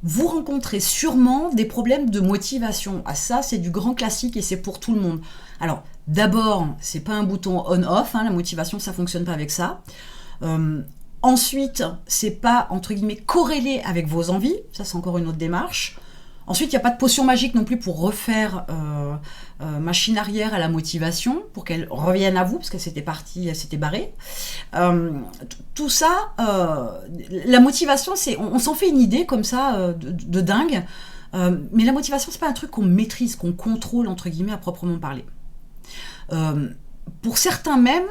vous rencontrez sûrement des problèmes de motivation. Ah, ça, c'est du grand classique et c'est pour tout le monde. Alors, d'abord, c'est pas un bouton on-off, la motivation, ça fonctionne pas avec ça. Ensuite, c'est pas, entre guillemets, corrélé avec vos envies. Ça, c'est encore une autre démarche. Ensuite, il n'y a pas de potion magique non plus pour refaire machine arrière à la motivation, pour qu'elle revienne à vous, parce qu'elle s'était partie, elle s'était barrée. Tout ça, la motivation, on s'en fait une idée comme ça, de dingue. Mais la motivation, c'est pas un truc qu'on maîtrise, qu'on contrôle, entre guillemets, à proprement parler. Pour certains même,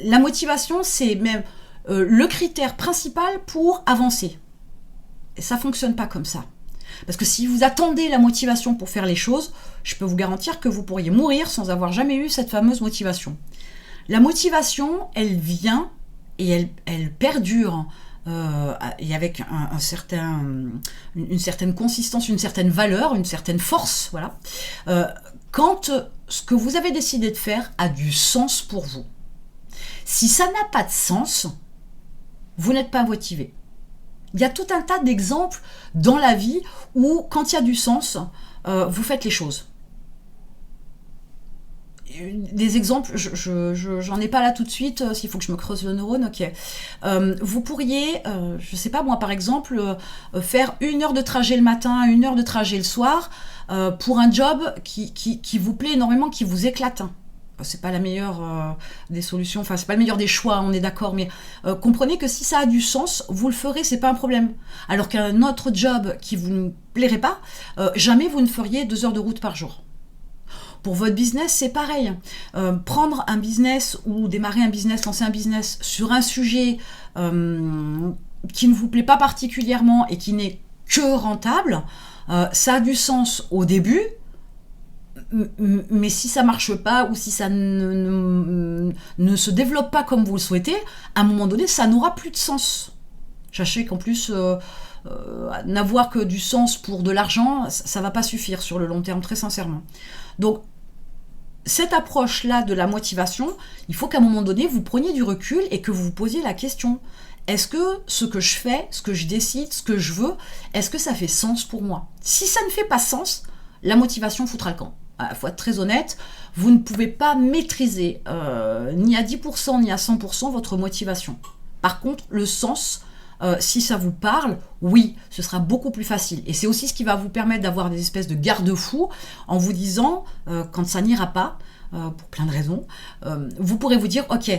la motivation, c'est même le critère principal pour avancer. Et ça fonctionne pas comme ça. Parce que si vous attendez la motivation pour faire les choses, je peux vous garantir que vous pourriez mourir sans avoir jamais eu cette fameuse motivation. La motivation, elle vient et elle perdure et avec une certaine consistance, une certaine valeur, une certaine force, voilà. Quand ce que vous avez décidé de faire a du sens pour vous. Si ça n'a pas de sens, vous n'êtes pas motivé. Il y a tout un tas d'exemples dans la vie où, quand il y a du sens, vous faites les choses. Des exemples, j'en ai pas là tout de suite, s'il faut que je me creuse le neurone, ok. Vous pourriez, je sais pas moi, par exemple, faire 1 heure de trajet le matin, 1 heure de trajet le soir, pour un job qui vous plaît énormément, qui vous éclate. C'est pas la meilleure des solutions, enfin c'est pas le meilleur des choix, on est d'accord, mais comprenez que si ça a du sens, vous le ferez, c'est pas un problème. Alors qu'un autre job qui vous ne plairait pas, jamais vous ne feriez 2 heures de route par jour. Pour votre business, c'est pareil. Prendre un business ou démarrer un business, lancer un business sur un sujet qui ne vous plaît pas particulièrement et qui n'est que rentable, ça a du sens au début. Mais si ça marche pas ou si ça ne se développe pas comme vous le souhaitez, à un moment donné, ça n'aura plus de sens. Sachez qu'en plus, n'avoir que du sens pour de l'argent, ça va pas suffire sur le long terme, très sincèrement. Donc, cette approche-là de la motivation, il faut qu'à un moment donné, vous preniez du recul et que vous vous posiez la question. Est-ce que ce que je fais, ce que je décide, ce que je veux, est-ce que ça fait sens pour moi ? Si ça ne fait pas sens, la motivation foutra le camp. Il faut être très honnête, vous ne pouvez pas maîtriser ni à 10% ni à 100% votre motivation. Par contre, le sens, si ça vous parle, oui, ce sera beaucoup plus facile. Et c'est aussi ce qui va vous permettre d'avoir des espèces de garde-fous en vous disant, quand ça n'ira pas, pour plein de raisons, vous pourrez vous dire, ok,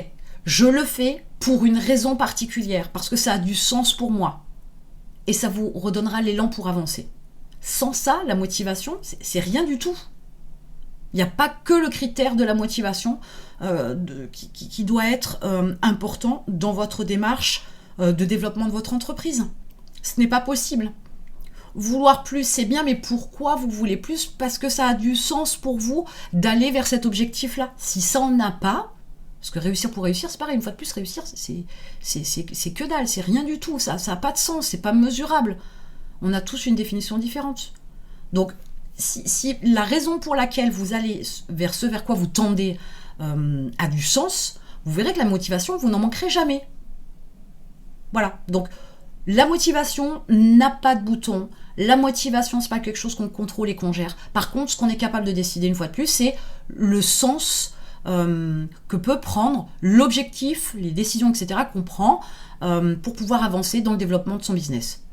je le fais pour une raison particulière, parce que ça a du sens pour moi. Et ça vous redonnera l'élan pour avancer. Sans ça, la motivation, c'est rien du tout. Il n'y a pas que le critère de la motivation qui doit être important dans votre démarche de développement de votre entreprise. Ce n'est pas possible. Vouloir plus, c'est bien, mais pourquoi vous voulez plus ? Parce que ça a du sens pour vous d'aller vers cet objectif-là. Si ça n'en a pas, parce que réussir pour réussir, c'est pareil, une fois de plus, réussir, c'est que dalle, c'est rien du tout, ça n'a pas de sens, c'est pas mesurable. On a tous une définition différente. Donc, si la raison pour laquelle vous allez vers ce vers quoi vous tendez a du sens, vous verrez que la motivation, vous n'en manquerez jamais. Voilà. Donc, la motivation n'a pas de bouton. La motivation, c'est pas quelque chose qu'on contrôle et qu'on gère. Par contre, ce qu'on est capable de décider une fois de plus, c'est le sens que peut prendre l'objectif, les décisions, etc. qu'on prend pour pouvoir avancer dans le développement de son business.